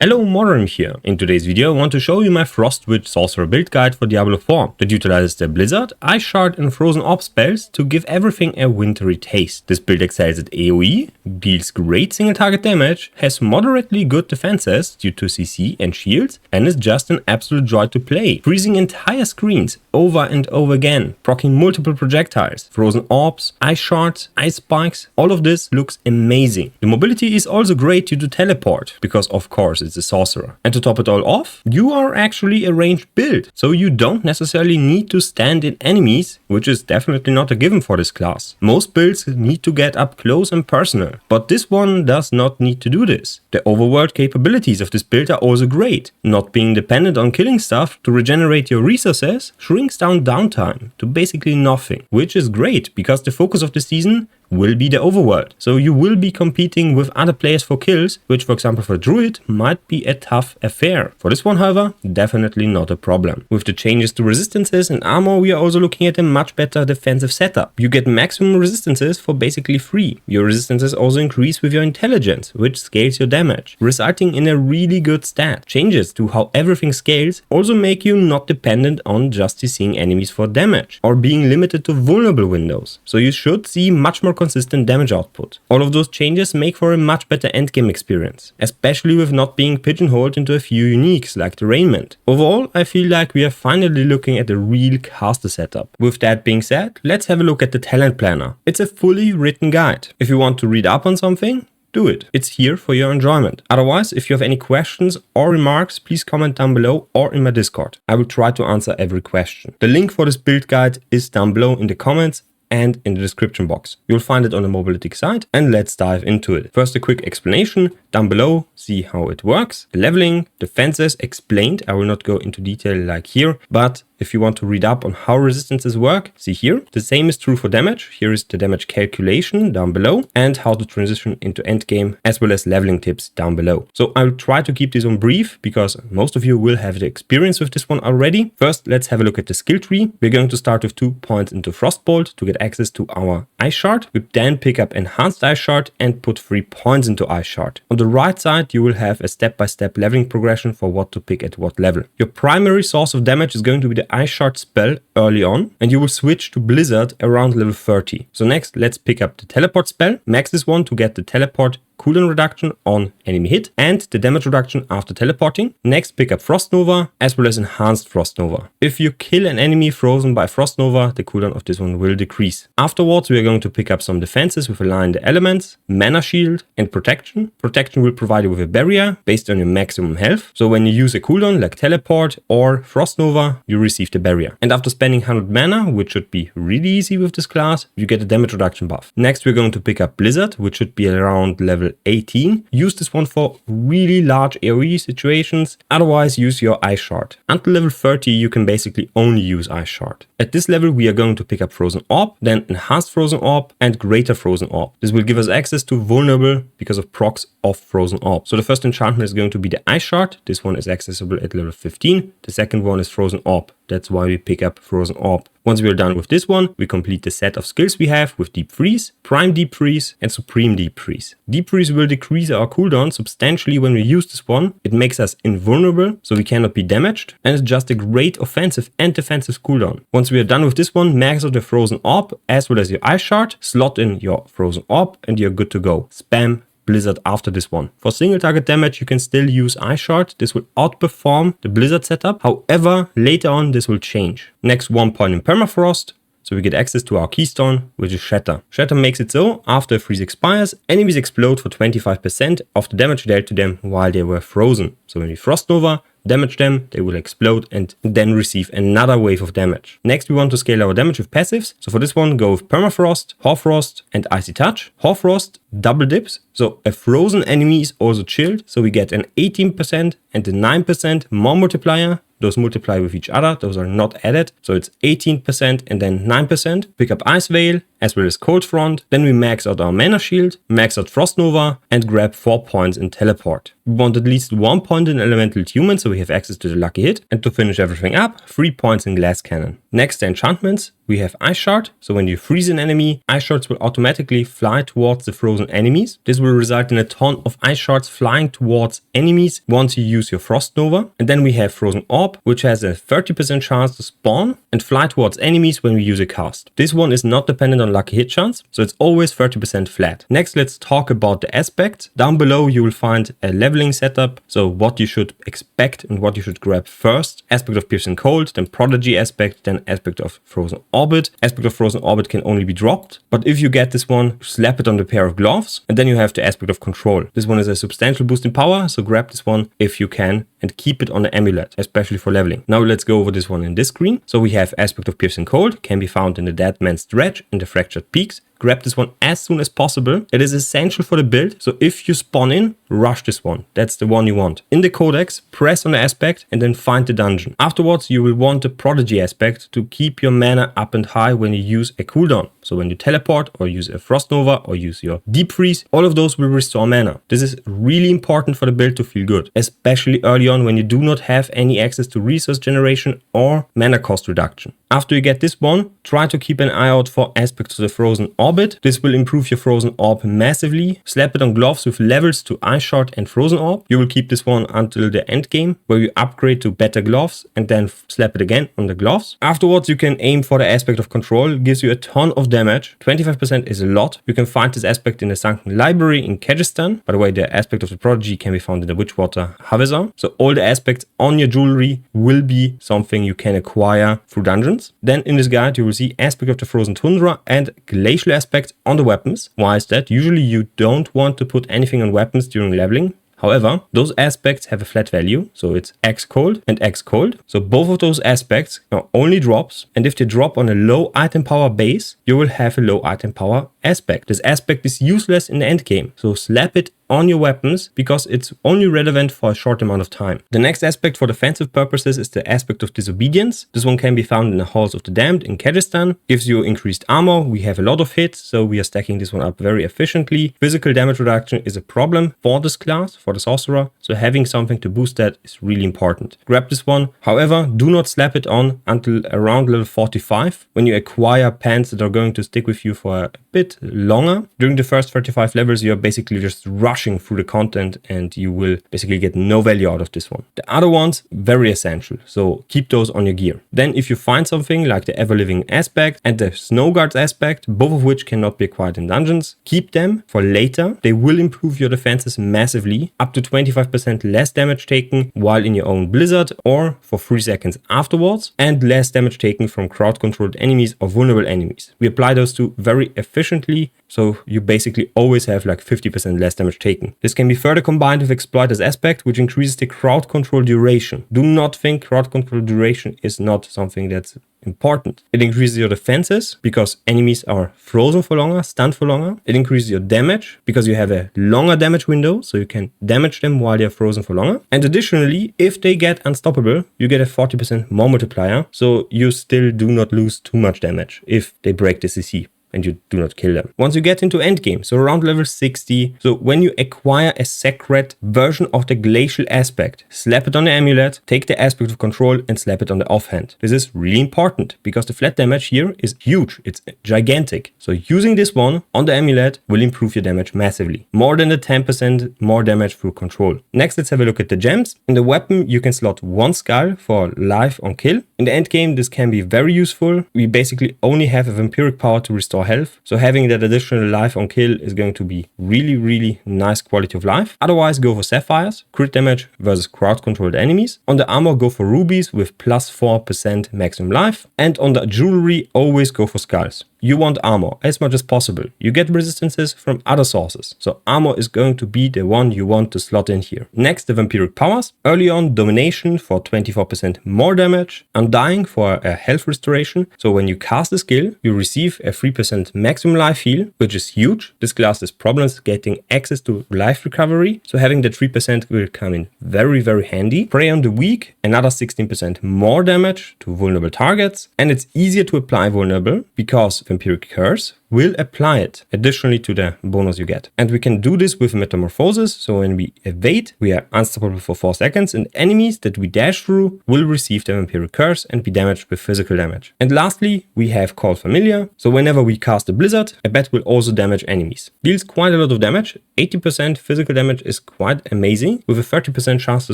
Hello, Mordarim here. In today's video I want to show you my Frostwitch Sorcerer build guide for Diablo 4 that utilizes the Blizzard, Ice Shard and Frozen Orb spells to give everything a wintry taste. This build excels at AoE, deals great single target damage, has moderately good defenses due to CC and shields, and is just an absolute joy to play, freezing entire screens over and over again, proccing multiple projectiles, frozen orbs, ice shards, ice spikes. All of this looks amazing. The mobility is also great due to teleport, because of course it's a sorcerer. And to top it all off, you are actually a ranged build, so you don't necessarily need to stand in enemies, which is definitely not a given for this class. Most builds need to get up close and personal, but this one does not need to do this. The overworld capabilities of this build are also great. Not being dependent on killing stuff to regenerate your resources shrinks down downtime to basically nothing, which is great because the focus of the season will be the overworld. So you will be competing with other players for kills, which for example for Druid might be a tough affair. For this one however, definitely not a problem. With the changes to resistances and armor, we are also looking at a much better defensive setup. You get maximum resistances for basically free. Your resistances also increase with your intelligence, which scales your damage, resulting in a really good stat. Changes to how everything scales also make you not dependent on just seeing enemies for damage or being limited to vulnerable windows. So you should see much more consistent damage output. All of those changes make for a much better endgame experience, especially with not being pigeonholed into a few uniques like the Raiment. Overall, I feel like we are finally looking at a real caster setup. With that being said, let's have a look at the talent planner. It's a fully written guide. If you want to read up on something, do it. It's here for your enjoyment. Otherwise, if you have any questions or remarks, please comment down below or in my Discord. I will try to answer every question. The link for this build guide is down below in the comments and in the description box. You'll find it on the Mobility site, and let's dive into it. First, a quick explanation. Down below, see how it works. The leveling, defenses explained. I will not go into detail like here, but if you want to read up on how resistances work, see here. The same is true for damage. Here is the damage calculation down below and how to transition into endgame, as well as leveling tips down below. So I'll try to keep this on brief because most of you will have the experience with this one already. First, let's have a look at the skill tree. We're going to start with 2 points into Frostbolt to get access to our Ice Shard. We then pick up Enhanced Ice Shard and put 3 points into Ice Shard. On the right side, you will have a step-by-step leveling progression for what to pick at what level. Your primary source of damage is going to be the Ice Shard spell early on, and you will switch to Blizzard around level 30. So next, let's pick up the teleport spell. Max this one to get the teleport cooldown reduction on enemy hit and the damage reduction after teleporting. Next, pick up Frost Nova as well as Enhanced Frost Nova. If you kill an enemy frozen by Frost Nova, the cooldown of this one will decrease. Afterwards, we are going to pick up some defenses with Align the Elements, Mana Shield and Protection. Protection will provide you with a barrier based on your maximum health. So when you use a cooldown like Teleport or Frost Nova, you receive the barrier. And after spending 100 mana, which should be really easy with this class, you get a damage reduction buff. Next, we're going to pick up Blizzard, which should be around level 18. Use this one for really large AoE situations, otherwise use your Ice Shard. Until level 30 you can basically only use Ice Shard. At this level we are going to pick up Frozen Orb, then Enhanced Frozen Orb and Greater Frozen Orb. This will give us access to vulnerable because of procs of Frozen Orb. So the first enchantment is going to be the Ice Shard. This one is accessible at level 15. The second one is Frozen Orb. That's why we pick up Frozen Orb. Once we are done with this one, we complete the set of skills we have with Deep Freeze, Prime Deep Freeze and Supreme Deep Freeze. Deep Freeze will decrease our cooldown substantially when we use this one. It makes us invulnerable, so we cannot be damaged, and it's just a great offensive and defensive cooldown. Once we are done with this one, max out the Frozen Orb as well as your Ice Shard, slot in your Frozen Orb and you're good to go. Spam Blizzard after this one. For single target damage you can still use Ice Shard. This will outperform the Blizzard setup. However, later on this will change. Next, 1 point in Permafrost. So we get access to our keystone, which is Shatter. Shatter makes it so, after a freeze expires, enemies explode for 25% of the damage dealt to them while they were frozen. So when we Frost Nova, damage them, they will explode and then receive another wave of damage. Next, we want to scale our damage with passives. So for this one, go with Permafrost, Hoarfrost and Icy Touch. Hoarfrost double dips, so a frozen enemy is also chilled. So we get an 18% and a 9% more multiplier. Those multiply with each other, those are not added. So it's 18% and then 9%. Pick up Ice Veil as well as Cold Front. Then we max out our Mana Shield, max out Frost Nova and grab 4 points in Teleport. We want at least 1 point in Elemental Human, so we have access to the lucky hit. And to finish everything up, 3 points in Glass Cannon. Next, the enchantments. We have Ice Shard. So when you freeze an enemy, Ice Shards will automatically fly towards the frozen enemies. This will result in a ton of Ice Shards flying towards enemies once you use your Frost Nova. And then we have Frozen Orb, which has a 30% chance to spawn and fly towards enemies when we use a cast. This one is not dependent on lucky hit chance, so it's always 30% flat. Next, let's talk about the aspects. Down below, you will find a leveling setup. So what you should expect and what you should grab first. Aspect of Piercing Cold, then Prodigy aspect, then aspect of Frozen Orbit. Aspect of Frozen Orbit can only be dropped, but if you get this one, slap it on the pair of gloves, and then you have the aspect of Control. This one is a substantial boost in power, so grab this one if you can and keep it on the amulet, especially for leveling. Now let's go over this one in this screen. So we have aspect of Piercing Cold, can be found in the Dead Man's Dredge and the Fractured Peaks. Grab this one as soon as possible. It is essential for the build, so if you spawn in, rush this one. That's the one you want. In the codex, press on the aspect and then find the dungeon. Afterwards, you will want the Prodigy aspect to keep your mana up and high when you use a cooldown. So when you teleport or use a Frost Nova or use your Deep Freeze, all of those will restore mana. This is really important for the build to feel good, especially early on when you do not have any access to resource generation or mana cost reduction. After you get this one, try to keep an eye out for aspects of the Frozen Orbit. This will improve your Frozen Orb massively. Slap it on gloves with levels to Ice Shard and Frozen Orb. You will keep this one until the end game, where you upgrade to better gloves and then slap it again on the gloves. Afterwards, you can aim for the aspect of Control. It gives you a ton of damage. 25% is a lot. You can find this aspect in the Sunken Library in Kyrgyzstan. By the way, the aspect of the Prodigy can be found in the Witchwater Havesa. So all the aspects on your jewelry will be something you can acquire through dungeons. Then in this guide, you will see aspect of the Frozen Tundra and glacial aspects on the weapons. Why is that? Usually you don't want to put anything on weapons during leveling. However, those aspects have a flat value, so it's X cold and X cold. So both of those aspects are only drops, and if they drop on a low item power base, you will have a low item power aspect. This aspect is useless in the end game, so slap it on your weapons because it's only relevant for a short amount of time. The next aspect for defensive purposes is the aspect of Disobedience. This one can be found in the Halls of the Damned in Kyrgyzstan. Gives you increased armor. We have a lot of hits, so we are stacking this one up very efficiently. Physical damage reduction is a problem for this class, for the Sorcerer, so having something to boost that is really important. Grab this one. However, do not slap it on until around level 45, when you acquire pants that are going to stick with you for a bit longer. During the first 35 levels, you're basically just rushing through the content and you will basically get no value out of this one. The other ones, very essential, so keep those on your gear. Then if you find something like the Ever-Living aspect and the Snow Guards aspect, both of which cannot be acquired in dungeons, keep them for later. They will improve your defenses massively, up to 25% less damage taken while in your own blizzard or for 3 seconds afterwards, and less damage taken from crowd-controlled enemies or vulnerable enemies. We apply those two very efficiently, so you basically always have like 50% less damage taken. This can be further combined with Exploiter's aspect, which increases the crowd control duration. Do not think crowd control duration is not something that's important. It increases your defenses because enemies are frozen for longer, stunned for longer. It increases your damage because you have a longer damage window, so you can damage them while they're frozen for longer. And additionally, if they get unstoppable, you get a 40% more multiplier, so you still do not lose too much damage if they break the CC and you do not kill them. Once you get into endgame, so around level 60, so when you acquire a sacred version of the glacial aspect, slap it on the amulet, take the aspect of Control and slap it on the offhand. This is really important because the flat damage here is huge. It's gigantic. So using this one on the amulet will improve your damage massively. More than the 10% more damage through Control. Next, let's have a look at the gems. In the weapon, you can slot 1 skull for life on kill. In the end game, this can be very useful. We basically only have a vampiric power to restore health, so having that additional life on kill is going to be really nice quality of life. Otherwise, go for sapphires, crit damage versus crowd controlled enemies. On the armor, go for rubies with plus 4% maximum life, and on the jewelry, always go for skulls. You want armor as much as possible. You get resistances from other sources, so armor is going to be the one you want to slot in here. Next, the Vampiric Powers. Early on, Domination for 24% more damage, Undying for a health restoration. So when you cast a skill, you receive a 3% maximum life heal, which is huge. This class has problems getting access to life recovery, so having the 3% will come in very handy. Prey on the Weak, another 16% more damage to vulnerable targets, and it's easier to apply vulnerable because Vampiric Curse will apply it additionally to the bonus you get. And we can do this with Metamorphosis. So when we evade, we are unstoppable for 4 seconds, and enemies that we dash through will receive the Vampiric Curse and be damaged with physical damage. And lastly, we have Call Familiar. So whenever we cast a Blizzard, a bat will also damage enemies. Deals quite a lot of damage. 80% physical damage is quite amazing, with a 30% chance to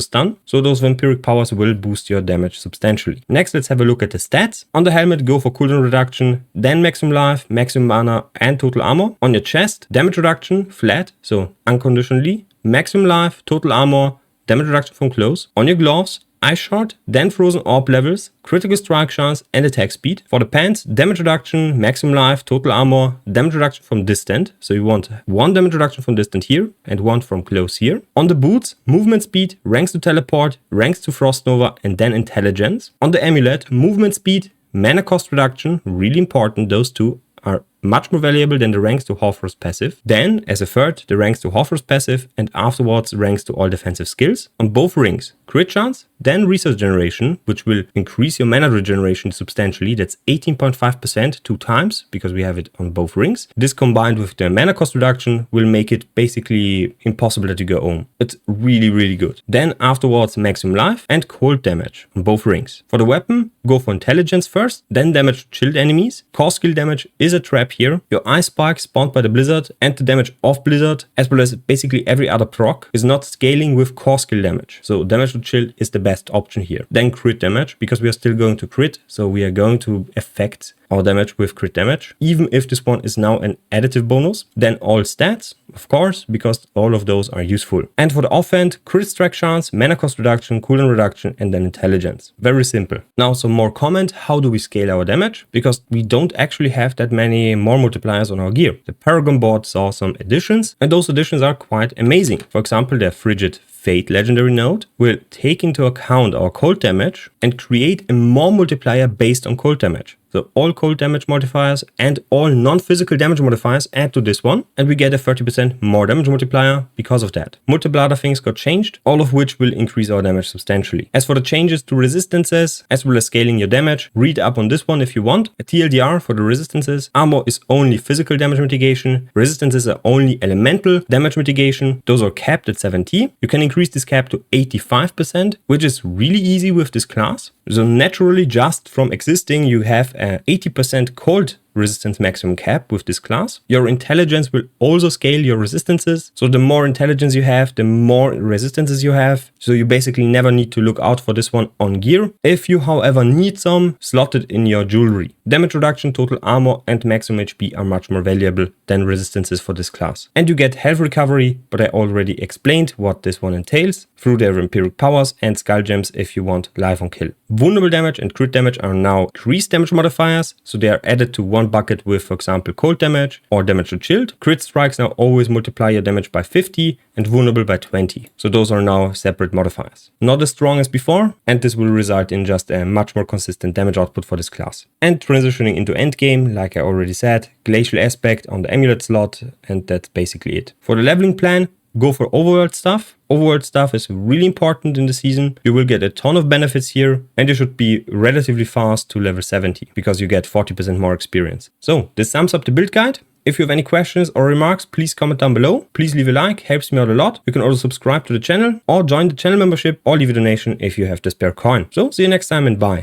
stun. So those Vampiric Powers will boost your damage substantially. Next, let's have a look at the stats. On the helmet, go for cooldown reduction, then maximum life, maximum mana, and total armor. On your chest, damage reduction, flat, so unconditionally, maximum life, total armor, damage reduction from close. On your gloves, Ice Shard, then Frozen Orb levels, critical strike chance, and attack speed. For the pants, damage reduction, maximum life, total armor, damage reduction from distant. So you want 1 damage reduction from distant here and 1 from close here. On the boots, movement speed, ranks to teleport, ranks to Frost Nova, and then intelligence. On the amulet, movement speed, mana cost reduction, really important, those two are much more valuable than the ranks to Hawfrost passive. Then, as a third, the ranks to Hawfrost passive, and afterwards ranks to all defensive skills. On both rings, crit chance, then resource generation, which will increase your mana regeneration substantially. That's 18.5% 2 times, because we have it on both rings. This combined with the mana cost reduction will make it basically impossible that you go home. It's really, really good. Then afterwards, maximum life and cold damage on both rings. For the weapon, go for intelligence first, then damage to chilled enemies. Core skill damage is a trap here. Your ice spike spawned by the blizzard and the damage of blizzard, as well as basically every other proc, is not scaling with core skill damage. So damage to chill is the best option here. Then crit damage, because we are still going to crit, so we are going to affect our damage with crit damage, even if this one is now an additive bonus. Then all stats, of course, because all of those are useful. And for the offhand, crit strike chance, mana cost reduction, cooldown reduction, and then intelligence. Very simple. Now some more comment, how do we scale our damage? Because we don't actually have that many more multipliers on our gear. The Paragon board saw some additions, and those additions are quite amazing. For example, the Frigid Fate legendary node will take into account our cold damage and create a more multiplier based on cold damage. So all cold damage modifiers and all non-physical damage modifiers add to this one, and we get a 30% more damage multiplier because of that. Multiple other things got changed, all of which will increase our damage substantially. As for the changes to resistances, as well as scaling your damage, read up on this one if you want. A TLDR for the resistances, armor is only physical damage mitigation, resistances are only elemental damage mitigation, those are capped at 70. You can increase this cap to 85%, which is really easy with this class. So naturally, just from existing, you have 80% cold resistance maximum cap with this class. Your intelligence will also scale your resistances. So the more intelligence you have, the more resistances you have. So you basically never need to look out for this one on gear. If you, however, need some, slot it in your jewelry. Damage reduction, total armor, and maximum HP are much more valuable than resistances for this class. And you get health recovery, but I already explained what this one entails through their Vampiric Powers and Skull Gems if you want life on kill. Vulnerable damage and crit damage are now increased damage modifiers, so they are added to one bucket with, for example, cold damage or damage to chilled. Crit strikes now always multiply your damage by 50 and vulnerable by 20. So those are now separate modifiers. Not as strong as before, and this will result in just a much more consistent damage output for this class. And transitioning into endgame, like I already said, Glacial Aspect on the amulet slot, and that's basically it. For the leveling plan, go for overworld stuff. Overworld stuff is really important in the season. You will get a ton of benefits here, and you should be relatively fast to level 70 because you get 40% more experience. So this sums up the build guide. If you have any questions or remarks, please comment down below. Please leave a like, helps me out a lot. You can also subscribe to the channel or join the channel membership or leave a donation if you have the spare coin. So see you next time and bye.